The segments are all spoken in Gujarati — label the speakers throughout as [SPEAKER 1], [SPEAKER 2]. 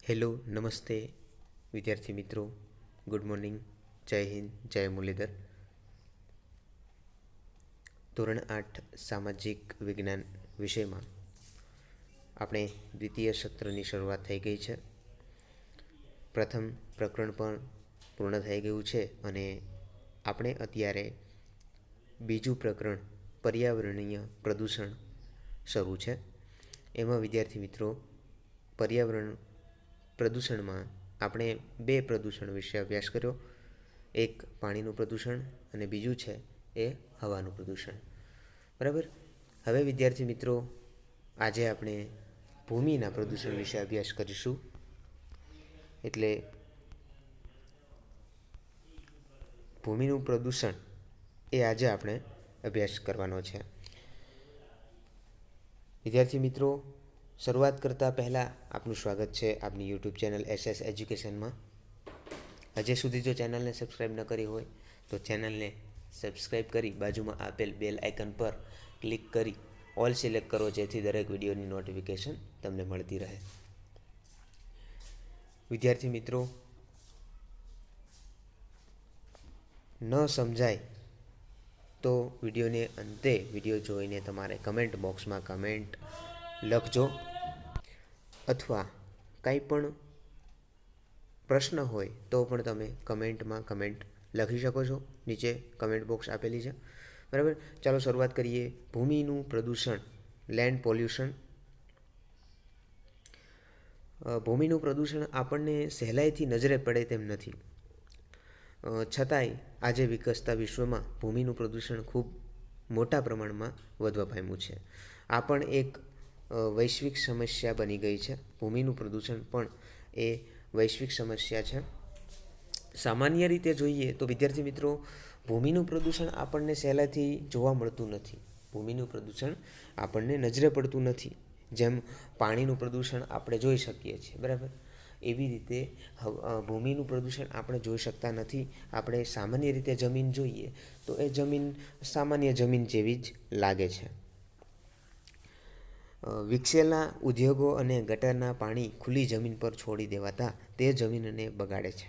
[SPEAKER 1] હેલો, નમસ્તે વિદ્યાર્થી મિત્રો. Good morning. જય હિન્દ, જય મુરલીધર. ધોરણ 8 સામાજિક વિજ્ઞાન વિષયમાં આપણે દ્વિતીય સત્રની શરૂઆત થઈ ગઈ છે. પ્રથમ પ્રકરણ પણ પૂર્ણ થઈ ગયું છે અને આપણે અત્યારે બીજું પ્રકરણ પર્યાવરણીય પ્રદૂષણ શરૂ છે. એમાં વિદ્યાર્થી મિત્રો, પર્યાવરણ પ્રદૂષણમાં આપણે બે પ્રદૂષણ વિશે અભ્યાસ કર્યો. એક પાણીનું પ્રદૂષણ અને બીજું છે એ હવાનું પ્રદૂષણ. બરાબર. હવે વિદ્યાર્થી મિત્રો, આજે આપણે ભૂમિના પ્રદૂષણ વિશે અભ્યાસ કરીશું. એટલે ભૂમિનું પ્રદૂષણ એ આજે આપણે અભ્યાસ કરવાનો છે. વિદ્યાર્થી મિત્રો, શરૂઆત કરતાં પહેલાં આપનું સ્વાગત છે આપની યુટ્યુબ ચેનલ SS એજ્યુકેશનમાં. હજે સુધી જો ચેનલને સબસ્ક્રાઈબ ન કરી હોય તો ચેનલને સબસ્ક્રાઈબ કરી બાજુમાં આપેલ બેલ આઇકન પર ક્લિક કરી ઓલ સિલેક્ટ કરો, જેથી દરેક વિડીયોની નોટિફિકેશન તમને મળતી રહે. વિદ્યાર્થી મિત્રો, ન સમજાય તો વિડીયોને અંતે વિડીયો જોઈને તમારે કમેન્ટ બોક્સમાં કમેન્ટ લખજો, અથવા કંઈ પણ પ્રશ્ન હોય તો પણ તમે કમેન્ટમાં કમેન્ટ લખી શકો છો. નીચે કમેન્ટ બોક્સ આપેલી છે. બરાબર. ચાલો શરૂઆત કરીએ. ભૂમિનું પ્રદૂષણ, લેન્ડ પોલ્યુશન. ભૂમિનું પ્રદૂષણ આપણને સહેલાઈથી નજરે પડે તેમ નથી, છતાંય આજે વિકસતા વિશ્વમાં ભૂમિનું પ્રદૂષણ ખૂબ મોટા પ્રમાણમાં વધવા પામ્યું છે. આ પણ એક વૈશ્વિક સમસ્યા બની ગઈ છે. ભૂમિનું પ્રદૂષણ પણ એ વૈશ્વિક સમસ્યા છે. સામાન્ય રીતે જોઈએ તો વિદ્યાર્થી મિત્રો, ભૂમિનું પ્રદૂષણ આપણને સહેલાઈથી જોવા મળતું નથી. ભૂમિનું પ્રદૂષણ આપણને નજરે પડતું નથી. જેમ પાણીનું પ્રદૂષણ આપણે જોઈ શકીએ છીએ, બરાબર, એવી રીતે ભૂમિનું પ્રદૂષણ આપણે જોઈ શકતા નથી. આપણે સામાન્ય રીતે જમીન જોઈએ તો એ જમીન સામાન્ય જમીન જેવી જ લાગે છે. વિકસેલા ઉદ્યોગો અને ગટરના પાણી ખુલ્લી જમીન પર છોડી દેવાતા તે જમીનને બગાડે છે.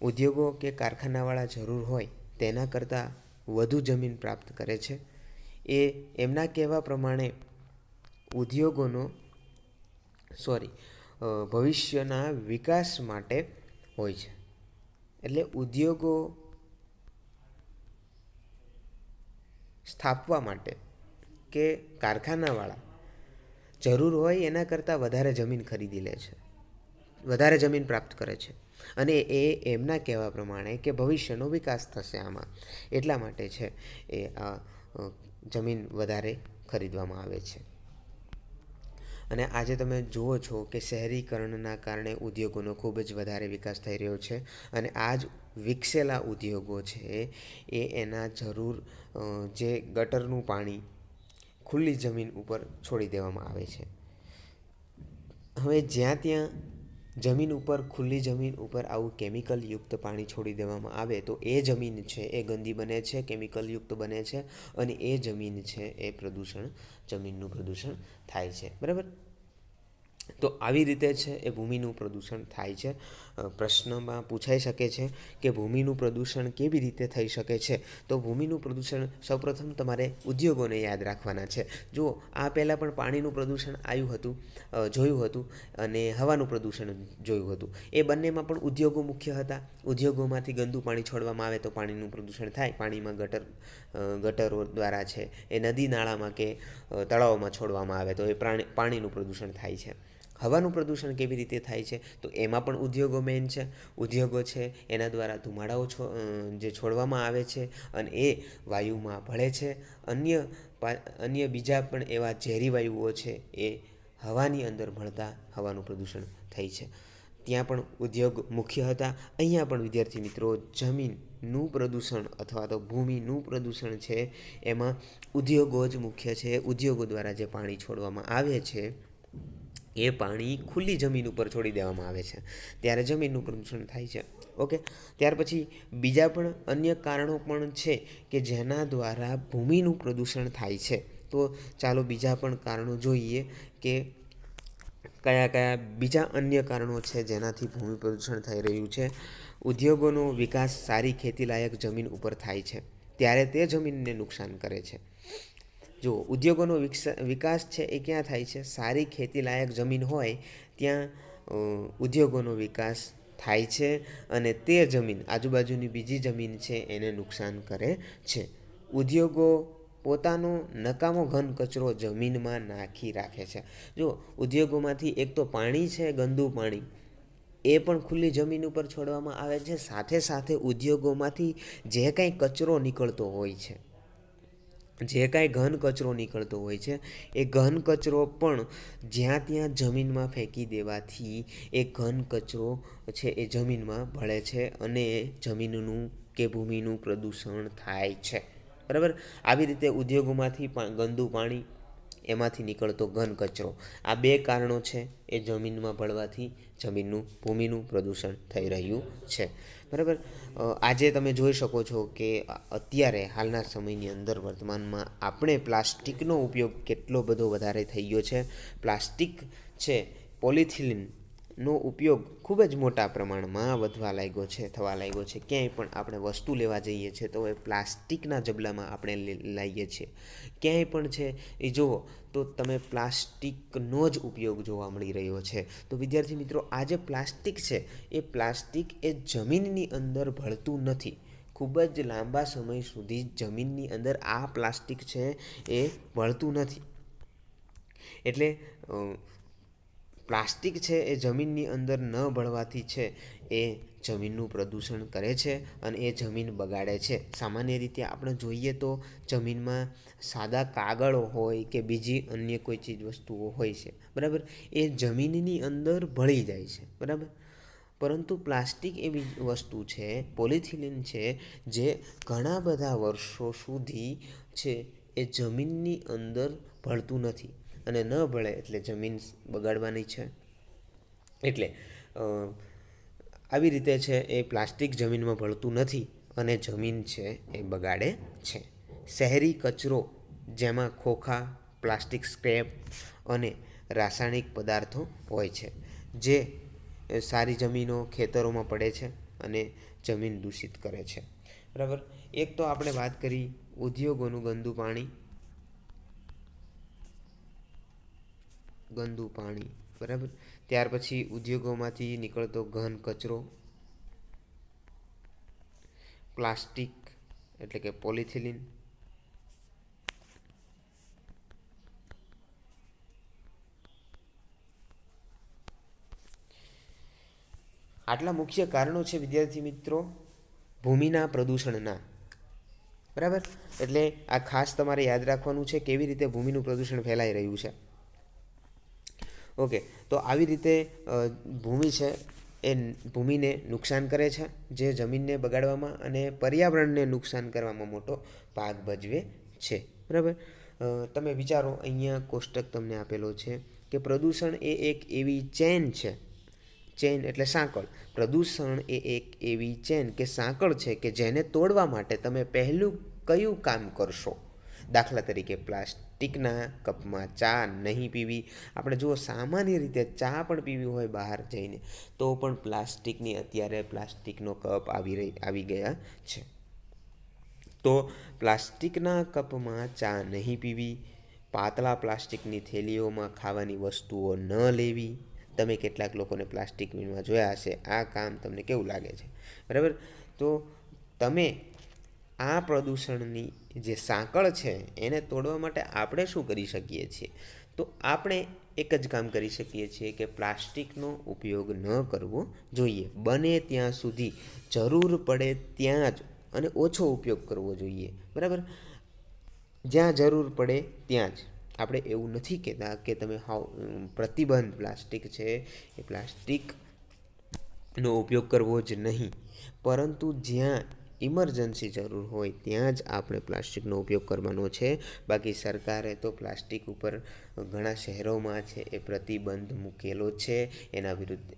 [SPEAKER 1] ઉદ્યોગો કે કારખાનાવાળા જરૂર હોય તેના કરતાં વધુ જમીન પ્રાપ્ત કરે છે. એ એમના કહેવા પ્રમાણે ભવિષ્યના વિકાસ માટે હોય છે. એટલે ઉદ્યોગો સ્થાપવા માટે કે કારખાનાવાળા જરૂર હોય એના કરતાં વધારે જમીન ખરીદી લે છે, વધારે જમીન પ્રાપ્ત કરે છે. અને એ એમના કહેવા પ્રમાણે કે ભવિષ્યનો વિકાસ થશે આમાં, એટલા માટે છે એ આ જમીન વધારે ખરીદવામાં આવે છે. અને આજે તમે જુઓ છો કે શહેરીકરણના કારણે ઉદ્યોગોનો ખૂબ જ વધારે વિકાસ થઈ રહ્યો છે. અને આ જ વિકસેલા ઉદ્યોગો છે એ એના જરૂર જે ગટરનું પાણી ખુલ્લી જમીન ઉપર છોડી દેવામાં આવે છે. હવે જ્યાં ત્યાં જમીન ઉપર, ખુલ્લી જમીન ઉપર આવું કેમિકલયુક્ત પાણી છોડી દેવામાં આવે તો એ જમીન છે એ ગંદી બને છે, કેમિકલયુક્ત બને છે, અને એ જમીન છે એ જમીનનું પ્રદૂષણ થાય છે. બરાબર. તો આવી રીતે છે એ ભૂમિનું પ્રદૂષણ થાય છે. પ્રશ્નમાં પૂછાઈ શકે છે કે ભૂમિનું પ્રદૂષણ કેવી રીતે થઈ શકે છે. તો ભૂમિનું પ્રદૂષણ સૌપ્રથમ તમારે ઉદ્યોગોને યાદ રાખવાના છે. જુઓ, આ પહેલાં પણ પાણીનું પ્રદૂષણ જોયું હતું અને હવાનું પ્રદૂષણ જોયું હતું. એ બંનેમાં પણ ઉદ્યોગો મુખ્ય હતા. ઉદ્યોગોમાંથી ગંદુ પાણી છોડવામાં આવે તો પાણીનું પ્રદૂષણ થાય. પાણીમાં ગટરો દ્વારા છે એ નદી નાળામાં કે તળાવોમાં છોડવામાં આવે તો એ પાણીનું પ્રદૂષણ થાય છે. હવાનું પ્રદૂષણ કેવી રીતે થાય છે? તો એમાં પણ ઉદ્યોગો મેઇન છે. ઉદ્યોગો છે એના દ્વારા ધુમાડાઓ જે છોડવામાં આવે છે અને એ વાયુમાં ભળે છે. અન્ય બીજા પણ એવા ઝેરી વાયુઓ છે એ હવાની અંદર ભળતા હવાનું પ્રદૂષણ થાય છે. ત્યાં પણ ઉદ્યોગ મુખ્ય હતા. અહીંયા પણ વિદ્યાર્થી મિત્રો, જમીનનું પ્રદૂષણ અથવા તો ભૂમિનું પ્રદૂષણ છે એમાં ઉદ્યોગો જ મુખ્ય છે. ઉદ્યોગો દ્વારા જે પાણી છોડવામાં આવે છે એ પાણી ખુલ્લી જમીન ઉપર છોડી દેવામાં આવે છે, ત્યારે જમીનનું પ્રદૂષણ થાય છે. ઓકે. ત્યાર પછી બીજા પણ અન્ય કારણો પણ છે કે જેના દ્વારા ભૂમિનું પ્રદૂષણ થાય છે. તો ચાલો બીજા પણ કારણો જોઈએ કે કયા કયા બીજા અન્ય કારણો છે જેનાથી ભૂમિ પ્રદૂષણ થઈ રહ્યું છે? ઉદ્યોગોનો વિકાસ સારી ખેતીલાયક જમીન ઉપર થાય છે ત્યારે તે જમીનને નુકસાન કરે છે. જો ઉદ્યોગોનો વિકાસ છે એ ક્યાં થાય છે? સારી ખેતીલાયક જમીન હોય ત્યાં ઉદ્યોગોનો વિકાસ થાય છે અને તે જમીન આજુબાજુની બીજી જમીન છે એને નુકસાન કરે છે. ઉદ્યોગો પોતાનો નકામો ઘન કચરો જમીનમાં નાખી રાખે છે. જો ઉદ્યોગોમાંથી એક તો પાણી છે, ગંદુ પાણી, એ પણ ખુલ્લી જમીન ઉપર છોડવામાં આવે છે. સાથે સાથે ઉદ્યોગોમાંથી જે કાંઈ કચરો નીકળતો હોય છે, જે કાંઈ ઘન કચરો નીકળતો હોય છે, એ ઘન કચરો પણ જ્યાં ત્યાં જમીનમાં ફેંકી દેવાથી એ ઘન કચરો છે એ જમીનમાં ભળે છે અને જમીનનું કે ભૂમિનું પ્રદૂષણ થાય છે. બરાબર? આવી રીતે ઉદ્યોગોમાંથી ગંદુ પાણી, એમાંથી નીકળતો ઘન કચરો, આ બે કારણો છે એ જમીનમાં ભળવાથી ભૂમિનું પ્રદૂષણ થઈ રહ્યું છે. બરાબર? આજે તમે જોઈ શકો છો કે અત્યારે હાલના સમયની અંદર વર્તમાનમાં આપણે પ્લાસ્ટિકનો ઉપયોગ કેટલો બધો વધારે થઈ ગયો છે. પ્લાસ્ટિક છે, પોલિથિલિનનો ઉપયોગ ખૂબ જ મોટા પ્રમાણમાં થવા લાગ્યો છે. ક્યાંય પણ આપણે વસ્તુ લેવા જઈએ છીએ તો એ પ્લાસ્ટિકના જબલામાં આપણે લાવીએ છીએ. ક્યાંય પણ છે એ જુઓ તો તમે પ્લાસ્ટિકનો જ ઉપયોગ જોવા મળી રહ્યો છે. તો વિદ્યાર્થી મિત્રો, આ જે પ્લાસ્ટિક છે એ જમીનની અંદર ભળતું નથી. ખૂબ જ લાંબા સમય સુધી જમીનની અંદર આ પ્લાસ્ટિક છે એ ભળતું નથી. એટલે પ્લાસ્ટિક છે એ જમીનની અંદર ન ભળવાથી છે એ જમીનનું પ્રદૂષણ કરે છે અને એ જમીન બગાડે છે. સામાન્ય રીતે આપણે જોઈએ તો જમીનમાં સાદા કાગળો હોય કે બીજી અન્ય કોઈ ચીજ વસ્તુઓ હોય છે, બરાબર, એ જમીનની અંદર ભળી જાય છે. બરાબર? પરંતુ પ્લાસ્ટિક એવી વસ્તુ છે, પોલિથિલિન છે, જે ઘણા બધા વર્ષો સુધી છે એ જમીનની અંદર ભળતું નથી અને ન ભળે એટલે જમીન બગાડવાની છે. એટલે આવી રીતે છે એ પ્લાસ્ટિક જમીનમાં ભળતું નથી અને જમીન છે એ બગાડે છે. શહેરી કચરો, જેમાં ખોખા, પ્લાસ્ટિક સ્ક્રેપ અને રાસાયણિક પદાર્થો હોય છે, જે સારી જમીનો, ખેતરોમાં પડે છે અને જમીન દૂષિત કરે છે. બરાબર? એક તો આપણે વાત કરી ઉદ્યોગોનું ગંદુ પાણી. બરાબર? ત્યાર પછી ઉદ્યોગોમાંથી નીકળતો ઘન કચરો, પ્લાસ્ટિક એટલે કે પોલિથિલિન, આટલા મુખ્ય કારણો છે વિદ્યાર્થી મિત્રો ભૂમિના પ્રદૂષણના. બરાબર? એટલે આ ખાસ તમારે યાદ રાખવાનું છે કેવી રીતે ભૂમિનું પ્રદૂષણ ફેલાઈ રહ્યું છે. ઓકે, તો આવી રીતે ભૂમિ છે એ ભૂમિને નુકસાન કરે છે, જે જમીનને બગાડવામાં અને પર્યાવરણને નુકસાન કરવામાં મોટો ભાગ ભજવે છે. બરાબર? તમે વિચારો, અહીંયા કોષ્ટક તમને આપેલો છે કે પ્રદૂષણ એ એક એવી ચેન છે. ચેન એટલે સાંકળ. પ્રદૂષણ એ એક એવી ચેન કે સાંકળ છે કે જેને તોડવા માટે તમે પહેલું કયું કામ કરશો? દાખલા તરીકે પ્લાસ્ટિકના કપમાં ચા નહીં પીવી. આપણે જુઓ, સામાન્ય રીતે ચા પણ પીવી હોય બહાર જઈને તો પણ અત્યારે પ્લાસ્ટિકનો કપ આવી ગયા છે. તો પ્લાસ્ટિકના કપમાં ચા નહીં પીવી, પાતળા પ્લાસ્ટિકની થેલીઓમાં ખાવાની વસ્તુઓ ન લેવી. તમે કેટલાક લોકોને પ્લાસ્ટિક વીણવા જોયા હશે. આ કામ તમને કેવું લાગે છે? બરાબર? તો તમે આ પ્રદૂષણની જે સાંકળ છે એને તોડવા માટે આપણે શું કરી શકીએ છીએ? તો આપણે એક જ કામ કરી શકીએ છીએ કે પ્લાસ્ટિકનો ઉપયોગ ન કરવો જોઈએ. બને ત્યાં સુધી, જરૂર પડે ત્યાં જ અને ઓછો ઉપયોગ કરવો જોઈએ. બરાબર? જ્યાં જરૂર પડે ત્યાં જ. આપણે એવું નથી કહેતા કે તમે પ્રતિબંધ પ્લાસ્ટિક છે એ પ્લાસ્ટિકનો ઉપયોગ કરવો જ નહીં, પરંતુ જ્યાં ઇમરજન્સી જરૂર હોય ત્યાં જ આપણે પ્લાસ્ટિકનો ઉપયોગ કરવાનો છે. બાકી સરકારે તો પ્લાસ્ટિક ઉપર ઘણા શહેરોમાં છે એ પ્રતિબંધ મૂકેલો છે. એના વિરુદ્ધ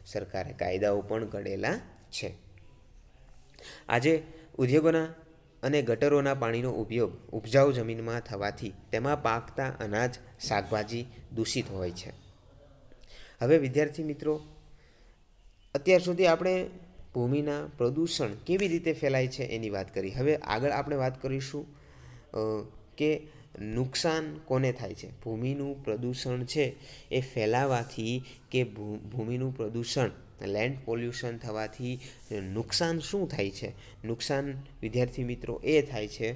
[SPEAKER 1] સરકારે કાયદાઓ પણ ઘડેલા છે. આજે ઉદ્યોગોના અને ગટરોના પાણીનો ઉપયોગ ઉપજાઉ જમીનમાં થવાથી તેમાં પાકતા અનાજ, શાકભાજી દૂષિત હોય છે. હવે વિદ્યાર્થી મિત્રો, અત્યાર સુધી આપણે ભૂમિના પ્રદૂષણ કેવી રીતે ફેલાય છે એની વાત કરી. હવે આગળ આપણે વાત કરીશું કે નુકસાન કોને થાય છે. ભૂમિનું પ્રદૂષણ છે એ ફેલાવાથી કે ભૂમિનું પ્રદૂષણ લેન્ડ પોલ્યુશન થવાથી નુકસાન શું થાય છે. નુકસાન વિદ્યાર્થી મિત્રો એ થાય છે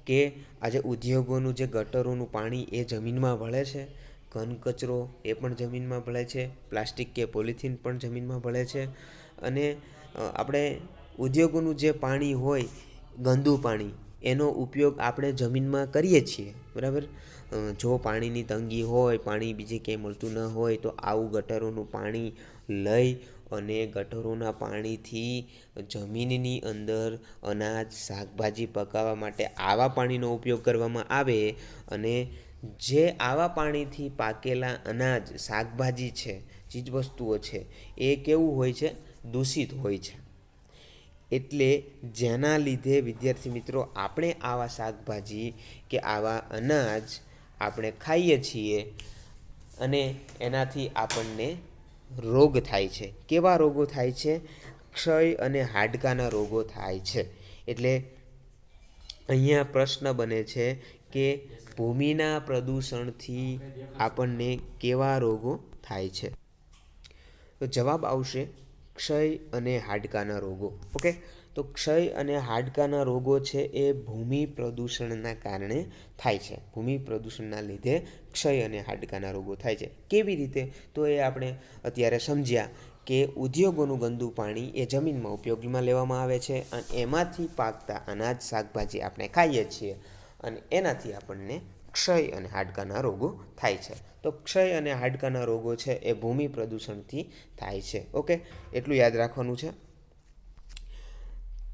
[SPEAKER 1] કે આજે ઉદ્યોગોનું જે ગટરોનું પાણી એ જમીનમાં ભળે છે, ઘન કચરો એ પણ જમીનમાં ભળે છે, પ્લાસ્ટિક કે પોલિથીન પણ જમીનમાં ભળે છે, અને આપણે ઉદ્યોગોનું જે પાણી હોય ગંદુ પાણી એનો ઉપયોગ આપણે જમીનમાં કરીએ છીએ, બરાબર. જો પાણીની તંગી હોય, પાણી બીજે ક્યાંય મળતું ન હોય, તો આવું ગટરોનું પાણી લઈ અને ગટરોના પાણીથી જમીનની અંદર અનાજ શાકભાજી પકાવવા માટે આવા પાણીનો ઉપયોગ કરવામાં આવે, અને જે આવા પાણીથી પાકેલા અનાજ શાકભાજી છે, ચીજવસ્તુઓ છે, એ કેવું હોય છે, દૂષિત હોય છે. એટલે જેના લીધે વિદ્યાર્થી મિત્રો આપણે આવા શાકભાજી કે આવા અનાજ આપણે ખાઈએ છીએ અને એનાથી આપણને રોગ થાય છે. કેવા રોગો થાય છે? ક્ષય અને હાડકાના રોગો થાય છે. એટલે અહીંયા પ્રશ્ન બને છે કે ભૂમિના પ્રદૂષણથી આપણને કેવા રોગો થાય છે? તો જવાબ આવશે ક્ષય અને હાડકાના રોગો. ઓકે, તો ક્ષય અને હાડકાના રોગો છે એ ભૂમિ પ્રદૂષણના કારણે થાય છે. ભૂમિ પ્રદૂષણના લીધે ક્ષય અને હાડકાના રોગો થાય છે. કેવી રીતે? તો એ આપણે અત્યારે સમજ્યા કે ઉદ્યોગોનું ગંદુ પાણી એ જમીનમાં ઉપયોગમાં લેવામાં આવે છે અને એમાંથી પાકતા અનાજ શાકભાજી આપણે ખાઈએ છીએ અને એનાથી આપણને ક્ષય અને હાડકાના રોગો થાય છે. તો ક્ષય અને હાડકાના રોગો છે એ ભૂમિ પ્રદૂષણથી થાય છે. ઓકે, એટલું યાદ રાખવાનું છે.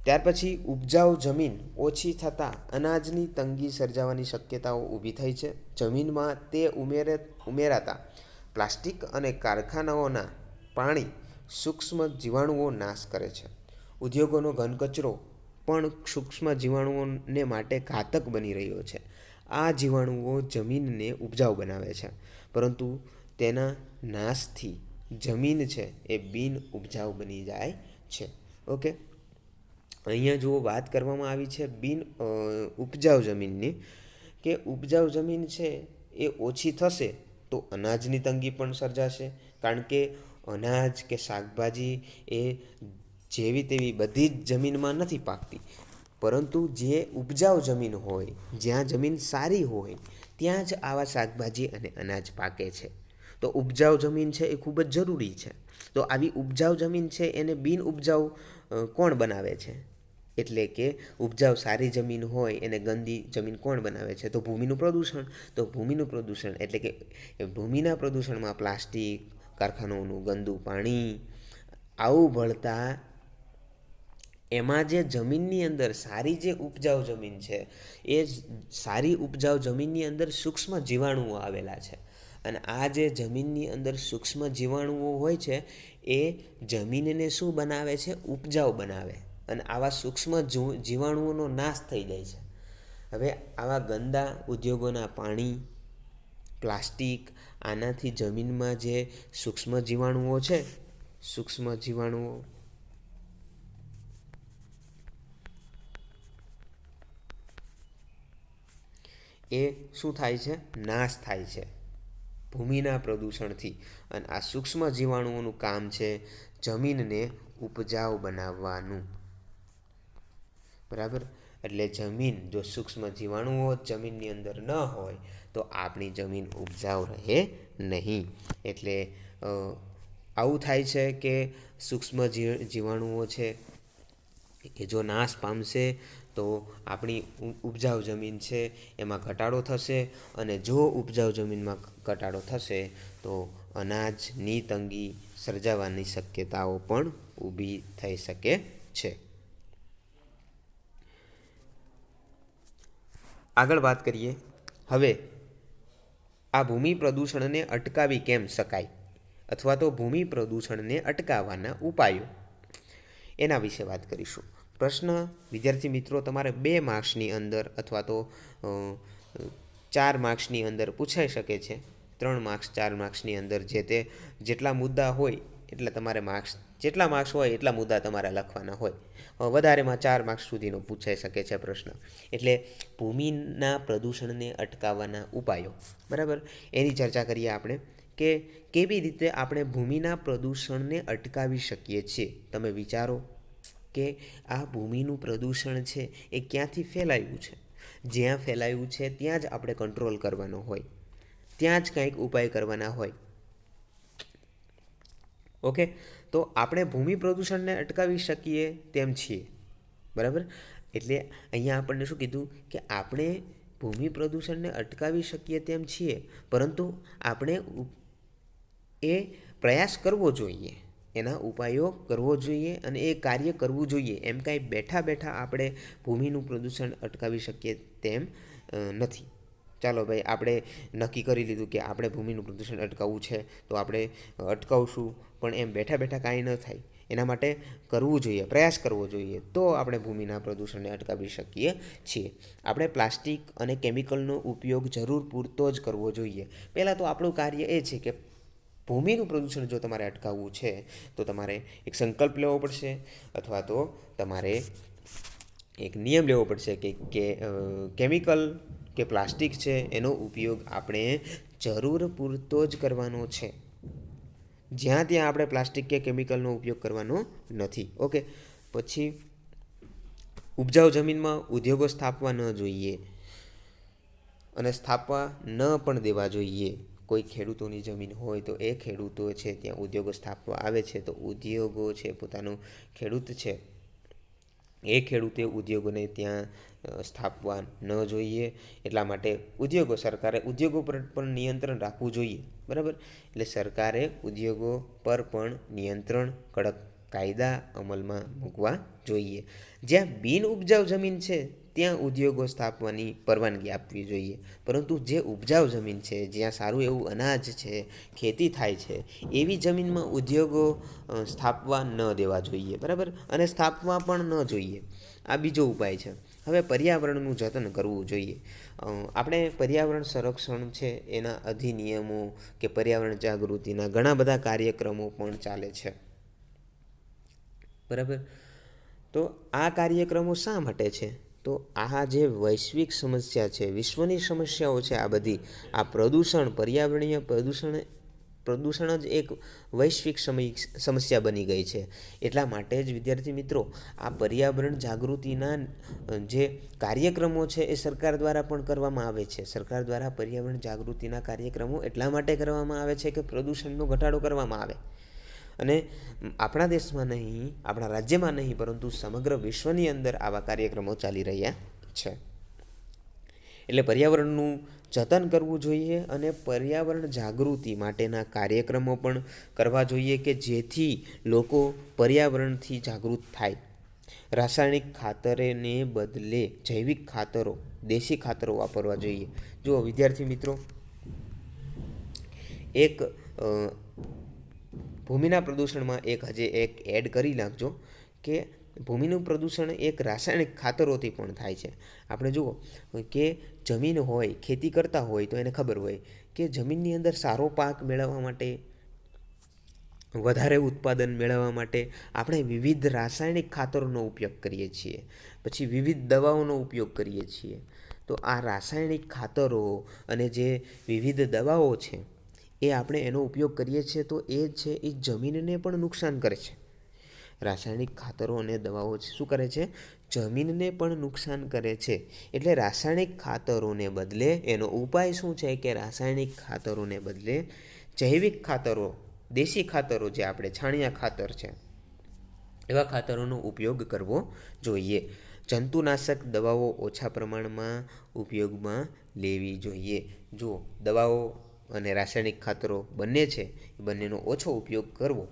[SPEAKER 1] ત્યાર પછી ઉપજાઉ જમીન ઓછી થતાં અનાજની તંગી સર્જાવાની શક્યતાઓ ઊભી થઈ છે. જમીનમાં તે ઉમેરાતા પ્લાસ્ટિક અને કારખાનાઓના પાણી સૂક્ષ્મ જીવાણુઓ નાશ કરે છે. ઉદ્યોગોનો ઘન કચરો પણ સૂક્ષ્મ જીવાણુઓને માટે ઘાતક બની રહ્યો છે. આ જીવાણુઓ જમીનને ઉપજાઉ બનાવે છે, પરંતુ તેના નાશથી જમીન છે એ બિન ઉપજાઉ બની જાય છે. ઓકે, અહીંયા જો વાત કરવામાં આવી છે બિન ઉપજાઉ જમીનની, કે ઉપજાઉ જમીન છે એ ઓછી થશે તો અનાજની તંગી પણ સર્જાશે, કારણ કે અનાજ કે શાકભાજી એ જેવી તેવી બધી જ જમીનમાં નથી પાકતી, પરંતુ જે ઉપજાઉ જમીન હોય, જ્યાં જમીન સારી હોય, ત્યાં જ આવા શાકભાજી અને અનાજ પાકે છે. તો ઉપજાઉ જમીન છે એ ખૂબ જ જરૂરી છે. તો આવી ઉપજાઉ જમીન છે એને બિન ઉપજાઉ કોણ બનાવે છે? એટલે કે ઉપજાઉ સારી જમીન હોય એને ગંદી જમીન કોણ બનાવે છે? તો ભૂમિનું પ્રદૂષણ. તો ભૂમિનું પ્રદૂષણ એટલે કે ભૂમિના પ્રદૂષણમાં પ્લાસ્ટિક, કારખાનાઓનું ગંદુ પાણી આવું ભળતા એમાં જે જમીનની અંદર સારી જે ઉપજાઉ જમીન છે એ સારી ઉપજાઉ જમીનની અંદર સૂક્ષ્મ જીવાણુઓ આવેલા છે, અને આ જે જમીનની અંદર સૂક્ષ્મ જીવાણુઓ હોય છે એ જમીનને શું બનાવે છે? ઉપજાઉ બનાવે, અને આવા સૂક્ષ્મ જીવાણુઓનો નાશ થઈ જાય છે. હવે આવા ગંદા ઉદ્યોગોના પાણી, પ્લાસ્ટિક, આનાથી જમીનમાં જે સૂક્ષ્મ જીવાણુઓ છે, સૂક્ષ્મ જીવાણુઓ એ શું થાય છે? નાશ થાય છે ભૂમિના પ્રદૂષણથી. અને આ સૂક્ષ્મ જીવાણુઓનું કામ છે જમીનને ઉપજાઉ બનાવવાનું, બરાબર. એટલે જમીન જો સૂક્ષ્મ જીવાણુઓ જમીનની અંદર ન હોય તો આપણી જમીન ઉપજાઉ રહે નહીં. એટલે આવું થાય છે કે સૂક્ષ્મ જીવાણુઓ છે એ જો નાશ પામશે તો આપણી ઉપજાઉ જમીન છે એમાં ઘટાડો થશે, અને જો ઉપજાઉ જમીનમાં ઘટાડો થશે તો અનાજની તંગી સર્જાવાની શક્યતાઓ પણ ઊભી થઈ શકે છે. આગળ વાત કરીએ. હવે આ ભૂમિ પ્રદૂષણને અટકાવી કેમ શકાય, અથવા તો ભૂમિ પ્રદૂષણને અટકાવવાના ઉપાયો, એના વિશે વાત કરીશું. પ્રશ્ન વિદ્યાર્થી મિત્રો તમારે 2 માર્ક્સની અંદર અથવા તો 4 માર્ક્સની અંદર પૂછાઈ શકે છે 3 માર્ક્સ 4 માર્ક્સની અંદર જે તે જેટલા મુદ્દા હોય એટલે તમારે જેટલા માર્ક્સ હોય એટલા મુદ્દા તમારે લખવાના હોય. વધારેમાં 4 માર્ક્સ સુધીનો પૂછાઈ શકે છે પ્રશ્ન. એટલે ભૂમિના પ્રદૂષણને અટકાવવાના ઉપાયો, બરાબર, એની ચર્ચા કરીએ આપણે કે કેવી રીતે આપણે ભૂમિના પ્રદૂષણને અટકાવી શકીએ છીએ. તમે વિચારો કે આ ભૂમિનું પ્રદૂષણ છે એ ક્યાંથી ફેલાયું છે. જ્યાં ફેલાયું છે ત્યાં જ આપણે કંટ્રોલ કરવાનો હોય, ત્યાં જ કંઈક ઉપાય કરવાના હોય. ઓકે, તો આપણે ભૂમિ પ્રદૂષણને અટકાવી શકીએ તેમ છીએ, બરાબર. એટલે અહીંયા આપણને શું કીધું કે આપણે ભૂમિ પ્રદૂષણને અટકાવી શકીએ તેમ છીએ, પરંતુ આપણે એ પ્રયાસ કરવો જોઈએ, એના ઉપાયો કરવો જોઈએ અને એ કાર્ય કરવું જોઈએ. એમ કાંઈ બેઠા બેઠા આપણે ભૂમિનું પ્રદૂષણ અટકાવી શકીએ તેમ નથી. ચાલો ભાઈ, આપણે નક્કી કરી લીધું કે આપણે ભૂમિનું પ્રદૂષણ અટકાવવું છે તો આપણે અટકાવશું, પણ એમ બેઠા બેઠા કાંઈ ન થાય. એના માટે કરવું જોઈએ, પ્રયાસ કરવો જોઈએ, તો આપણે ભૂમિના પ્રદૂષણને અટકાવી શકીએ છીએ. આપણે પ્લાસ્ટિક અને કેમિકલનો ઉપયોગ જરૂર પૂરતો જ કરવો જોઈએ. પહેલાં તો આપણું કાર્ય એ છે કે ભૂમિનું પ્રદૂષણ જો તમારે અટકાવવું છે તો તમારે એક સંકલ્પ લેવો પડશે, અથવા તો તમારે એક નિયમ લેવો પડશે કે કેમિકલ કે પ્લાસ્ટિક છે એનો ઉપયોગ આપણે જરૂર પૂરતો જ કરવાનો છે. જ્યાં ત્યાં આપણે પ્લાસ્ટિક કે કેમિકલનો ઉપયોગ કરવાનો નથી. ઓકે, પછી ઉપજાઉ જમીનમાં ઉદ્યોગો સ્થાપવા ન જોઈએ અને સ્થાપવા ન પણ દેવા જોઈએ. કોઈ ખેડૂતોની જમીન હોય તો એ ખેડૂતો છે ત્યાં ઉદ્યોગો સ્થાપવા આવે છે તો ઉદ્યોગો છે પોતાનું ખેડૂત છે એ ખેડૂતે ઉદ્યોગોને ત્યાં સ્થાપવા ન જોઈએ. એટલા માટે સરકારે ઉદ્યોગો પર પણ નિયંત્રણ રાખવું જોઈએ, બરાબર. એટલે સરકારે ઉદ્યોગો પર પણ નિયંત્રણ, કડક કાયદા અમલમાં મૂકવા જોઈએ. જ્યાં બિન ઉપજાઉ જમીન છે ત્યાં ઉદ્યોગો સ્થાપવાની પરવાનગી આપવી જોઈએ, પરંતુ જે ઉપજાઉ જમીન છે, જ્યાં સારું એવું અનાજ છે, ખેતી થાય છે, એવી જમીનમાં ઉદ્યોગો સ્થાપવા ન દેવા જોઈએ, બરાબર, અને સ્થાપવા પણ ન જોઈએ. આ બીજો ઉપાય છે. હવે પર્યાવરણનું જતન કરવું જોઈએ. આપણે પર્યાવરણ સંરક્ષણ છે એના અધિનિયમો કે પર્યાવરણ જાગૃતિના ઘણા બધા કાર્યક્રમો પણ ચાલે છે, બરાબર. તો આ કાર્યક્રમો શા માટે છે? તો આ જે વૈશ્વિક સમસ્યા છે, વિશ્વની સમસ્યાઓ છે, આ બધી, આ પ્રદૂષણ, પર્યાવરણીય પ્રદૂષણ જ એક વૈશ્વિક સમસ્યા બની ગઈ છે. એટલા માટે જ વિદ્યાર્થી મિત્રો, આ પર્યાવરણ જાગૃતિના જે કાર્યક્રમો છે એ સરકાર દ્વારા પણ કરવામાં આવે છે. સરકાર દ્વારા પર્યાવરણ જાગૃતિના કાર્યક્રમો એટલા માટે કરવામાં આવે છે કે પ્રદૂષણનો ઘટાડો કરવામાં આવે. અને આપણા દેશમાં નહીં, આપણા રાજ્યમાં નહીં, પરંતુ સમગ્ર વિશ્વની અંદર આવા કાર્યક્રમો ચાલી રહ્યા છે. એટલે પર્યાવરણનું જતન કરવું જોઈએ અને પર્યાવરણ જાગૃતિ માટેના કાર્યક્રમો પણ કરવા જોઈએ કે જેથી લોકો પર્યાવરણથી જાગૃત થાય. રાસાયણિક ખાતરને બદલે જૈવિક ખાતરો, દેશી ખાતરો વાપરવા જોઈએ. જો વિદ્યાર્થી મિત્રો, એક ભૂમિના પ્રદૂષણમાં એક એડ કરી નાખજો કે ભૂમિનું પ્રદૂષણ એક રાસાયણિક ખાતરોથી પણ થાય છે. આપણે જુઓ કે જમીન હોય, ખેતી કરતા હોય તો એને ખબર હોય કે જમીનની અંદર સારો પાક મેળવવા માટે, વધારે ઉત્પાદન મેળવવા માટે આપણે વિવિધ રાસાયણિક ખાતરોનો ઉપયોગ કરીએ છીએ, પછી વિવિધ દવાઓનો ઉપયોગ કરીએ છીએ. તો આ રાસાયણિક ખાતરો અને જે વિવિધ દવાઓ છે એ આપણે એનો ઉપયોગ કરીએ છીએ તો એ જમીનને પણ નુકસાન કરે છે. રાસાયણિક ખાતરો અને દવાઓ શું કરે છે? જમીનને પણ નુકસાન કરે છે. એટલે રાસાયણિક ખાતરોને બદલે એનો ઉપાય શું છે કે રાસાયણિક ખાતરોને બદલે જૈવિક ખાતરો, દેશી ખાતરો, જે આપણે છાણિયા ખાતર છે એવા ખાતરોનો ઉપયોગ કરવો જોઈએ. જંતુનાશક દવાઓ ઓછા પ્રમાણમાં ઉપયોગમાં લેવી જોઈએ. જો દવાઓ અને રાસાયણિક ખાતરો બંને છે, એ બંનેનો ઓછો ઉપયોગ કરવો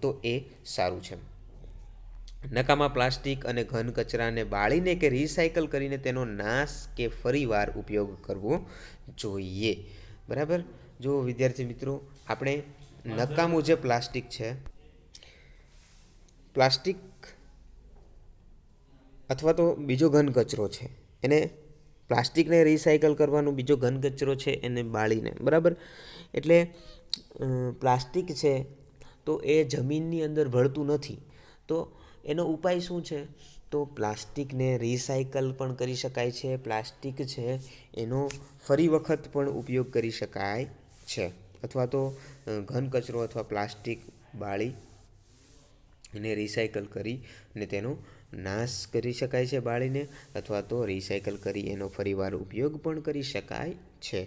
[SPEAKER 1] તો એ સારું છે. નકામા પ્લાસ્ટિક અને ઘન કચરાને બાળીને કે રિસાયકલ કરીને તેનો નાશ કે ફરીવાર ઉપયોગ કરવો જોઈએ, બરાબર. જો વિદ્યાર્થી મિત્રો, આપણે નકામું જે પ્લાસ્ટિક છે, પ્લાસ્ટિક અથવા તો બીજો ઘન કચરો છે, એને પ્લાસ્ટિકને રિસાયકલ કરવાનો બીજો ઘન કચરો છે એને બાળીને, બરાબર. એટલે પ્લાસ્ટિક છે તો એ જમીનની અંદર ભળતું નથી. તો એનો ઉપાય શું છે? તો પ્લાસ્ટિકને રિસાયકલ પણ કરી શકાય છે. પ્લાસ્ટિક છે એનો ફરી વખત પણ ઉપયોગ કરી શકાય છે, અથવા તો ઘન કચરો અથવા પ્લાસ્ટિક બાળી એને રિસાયકલ કરી અને તેનો નાશ કરી શકાય છે બાળીને, અથવા તો રિસાયકલ કરી એનો ફરીવાર ઉપયોગ પણ કરી શકાય છે.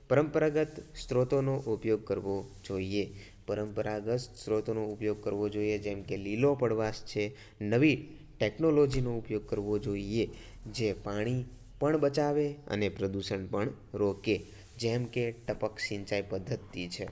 [SPEAKER 1] પરંપરાગત સ્ત્રોતોનો ઉપયોગ કરવો જોઈએ. પરંપરાગત સ્ત્રોતોનો ઉપયોગ કરવો જોઈએ, જેમ કે લીલો પડવાશ છે. નવી ટેકનોલોજીનો ઉપયોગ કરવો જોઈએ જે પાણી પણ બચાવે અને પ્રદૂષણ પણ રોકે, જેમ કે ટપક સિંચાઈ પદ્ધતિ છે.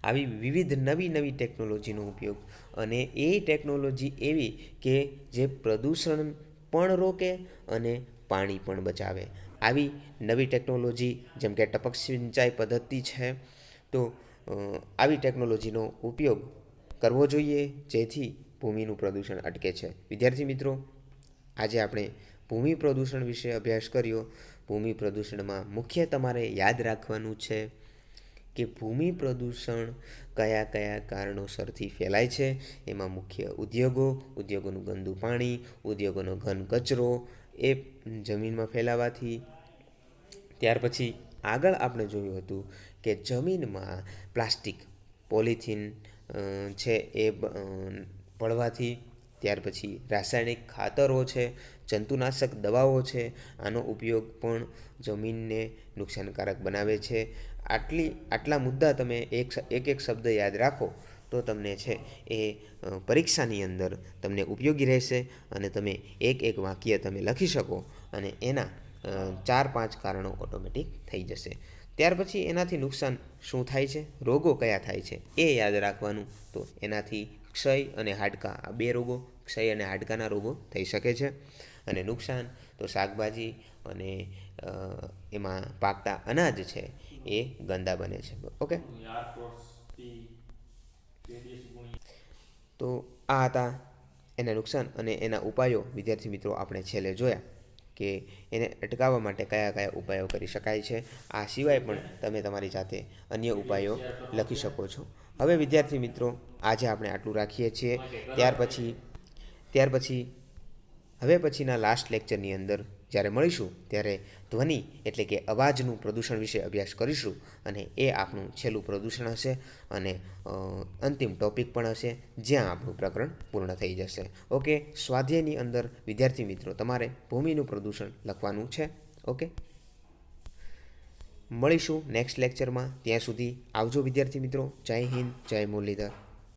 [SPEAKER 1] આવી વિવિધ નવી ટેકનોલોજીનો ઉપયોગ, અને એ ટેકનોલોજી એવી કે જે પ્રદૂષણ પણ રોકે અને પાણી પણ બચાવે. આવી નવી ટેકનોલોજી જેમ કે ટપક સિંચાઈ પદ્ધતિ છે. તો આવી ટેકનોલોજીનો ઉપયોગ કરવો જોઈએ, જેથી ભૂમિનું પ્રદૂષણ અટકે છે. વિદ્યાર્થી મિત્રો, આજે આપણે ભૂમિ પ્રદૂષણ વિશે અભ્યાસ કર્યો. ભૂમિ પ્રદૂષણમાં મુખ્ય તમારે યાદ રાખવાનું છે કે ભૂમિ પ્રદૂષણ કયા કયા કારણોસરથી ફેલાય છે. એમાં મુખ્ય ઉદ્યોગોનું ગંદુ પાણી, ઉદ્યોગોનો ઘન કચરો એ જમીનમાં ફેલાવાથી. ત્યાર પછી આગળ આપણે જોયું હતું કે જમીનમાં પ્લાસ્ટિક, પોલિથીન છે એ ભળવાથી. ત્યાર પછી રાસાયણિક ખાતરો છે, જંતુનાશક દવાઓ છે, આનો ઉપયોગ પણ જમીનને નુકસાનકારક બનાવે છે. આટલા મુદ્દા તમે એક શબ્દ યાદ રાખો તો તમને છે એ પરીક્ષાની અંદર તમને ઉપયોગી રહેશે, અને તમે એક વાક્ય તમે લખી શકો અને એના 4-5 કારણો ઓટોમેટિક થઈ જશે. ત્યાર પછી એનાથી નુકસાન શું થાય છે, રોગો કયા થાય છે એ યાદ રાખવાનું. તો એનાથી ક્ષય અને હાડકાં, આ 2 રોગો, ક્ષય અને હાડકાના રોગો થઈ શકે છે. અને નુકસાન તો શાકભાજી અને એમાં પાકતા અનાજ છે એ ગંદા બને છે. ઓકે, તો આ હતા એના નુકસાન અને એના ઉપાયો. વિદ્યાર્થી મિત્રો, આપણે છેલ્લે જોયા કે એને અટકાવવા માટે કયા કયા ઉપાયો કરી શકાય છે. આ સિવાય પણ તમે તમારી જાતે અન્ય ઉપાયો લખી શકો છો. હવે વિદ્યાર્થી મિત્રો, આજે આપણે આટલું રાખીએ છીએ. ત્યાર પછી હવે પછીના લાસ્ટ લેક્ચરની અંદર જ્યારે મળીશું ત્યારે ધ્વનિ એટલે કે અવાજનું પ્રદૂષણ વિશે અભ્યાસ કરીશું, અને એ આપણું છેલ્લું પ્રદૂષણ હશે અને અંતિમ ટોપિક પણ હશે, જ્યાં આપણું પ્રકરણ પૂર્ણ થઈ જશે. ઓકે, સ્વાધ્યાયની અંદર વિદ્યાર્થી મિત્રો તમારે ભૂમિનું પ્રદૂષણ લખવાનું છે. ઓકે, મળીશું નેક્સ્ટ લેક્ચરમાં. ત્યાં સુધી આવજો વિદ્યાર્થી મિત્રો. જય હિન્દ, જય મુરલીધર.